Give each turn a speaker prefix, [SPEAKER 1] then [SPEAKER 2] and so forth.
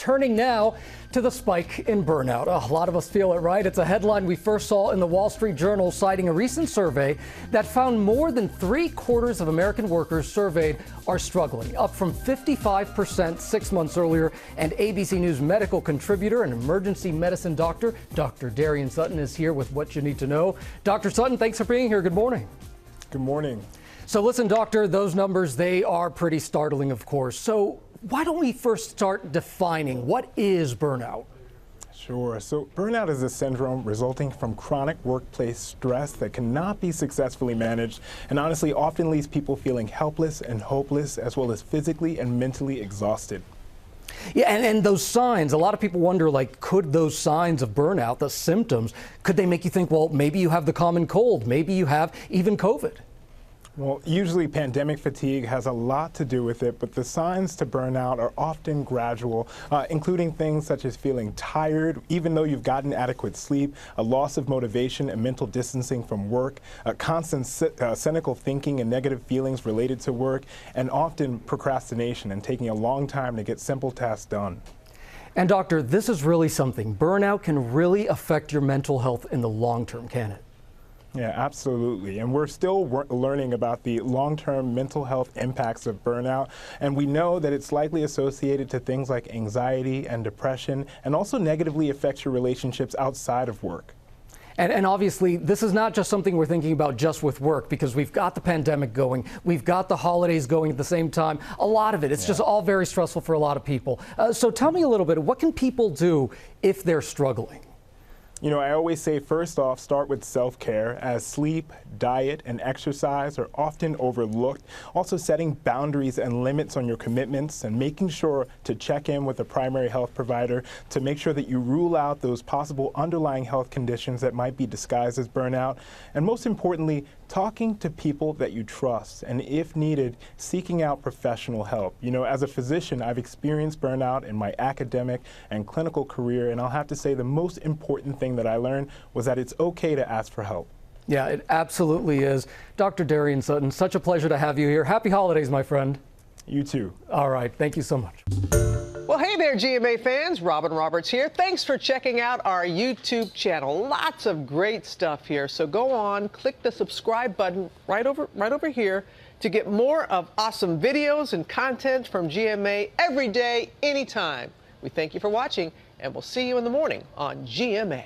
[SPEAKER 1] Turning now to the spike in burnout. A lot of us feel it, right? It's a headline we first saw in the Wall Street Journal, citing a recent survey that found more than 3/4 of American workers surveyed are struggling, up from 55% 6 months earlier. And ABC News medical contributor and emergency medicine doctor, Dr. Darien Sutton, is here with what you need to know. Dr. Sutton, thanks for being here. Good morning.
[SPEAKER 2] Good morning.
[SPEAKER 1] So listen, doctor, those numbers, they are pretty startling, of course. So why don't we first start defining what is burnout?
[SPEAKER 2] Sure. So burnout is a syndrome resulting from chronic workplace stress that cannot be successfully managed and honestly often leaves people feeling helpless and hopeless, as well as physically and mentally exhausted.
[SPEAKER 1] Yeah, and those signs, a lot of people wonder, like, could those signs of burnout, the symptoms, could they make you think, well, maybe you have the common cold, maybe you have even COVID?
[SPEAKER 2] Well, usually pandemic fatigue has a lot to do with it, but the signs to burnout are often gradual, including things such as feeling tired, even though you've gotten adequate sleep, a loss of motivation and mental distancing from work, constant cynical thinking and negative feelings related to work, and often procrastination and taking a long time to get simple tasks done.
[SPEAKER 1] And doctor, this is really something. Burnout can really affect your mental health in the long term, can it?
[SPEAKER 2] Yeah, absolutely. And we're still learning about the long-term mental health impacts of burnout. And we know that it's likely associated to things like anxiety and depression, and also negatively affects your relationships outside of work.
[SPEAKER 1] And obviously, this is not just something we're thinking about just with work, because we've got the pandemic going, we've got the holidays going at the same time. A lot of it, it's just all very stressful for a lot of people. So tell me a little bit, what can people do if they're struggling?
[SPEAKER 2] You know, I always say, first off, start with self-care, as sleep, diet, and exercise are often overlooked. Also, setting boundaries and limits on your commitments and making sure to check in with a primary health provider to make sure that you rule out those possible underlying health conditions that might be disguised as burnout. And most importantly, talking to people that you trust, and if needed, seeking out professional help. You know, as a physician, I've experienced burnout in my academic and clinical career, and I'll have to say the most important thing that I learned was that it's okay to ask for help.
[SPEAKER 1] Yeah, it absolutely is. Dr. Darien Sutton, such a pleasure to have you here. Happy holidays, my friend.
[SPEAKER 2] You too.
[SPEAKER 1] All right, thank you so much.
[SPEAKER 3] Well, hey there, GMA fans. Robin Roberts here. Thanks for checking out our YouTube channel. Lots of great stuff here. So go on, click the subscribe button right over here to get more of awesome videos and content from GMA every day, anytime. We thank you for watching, and we'll see you in the morning on GMA.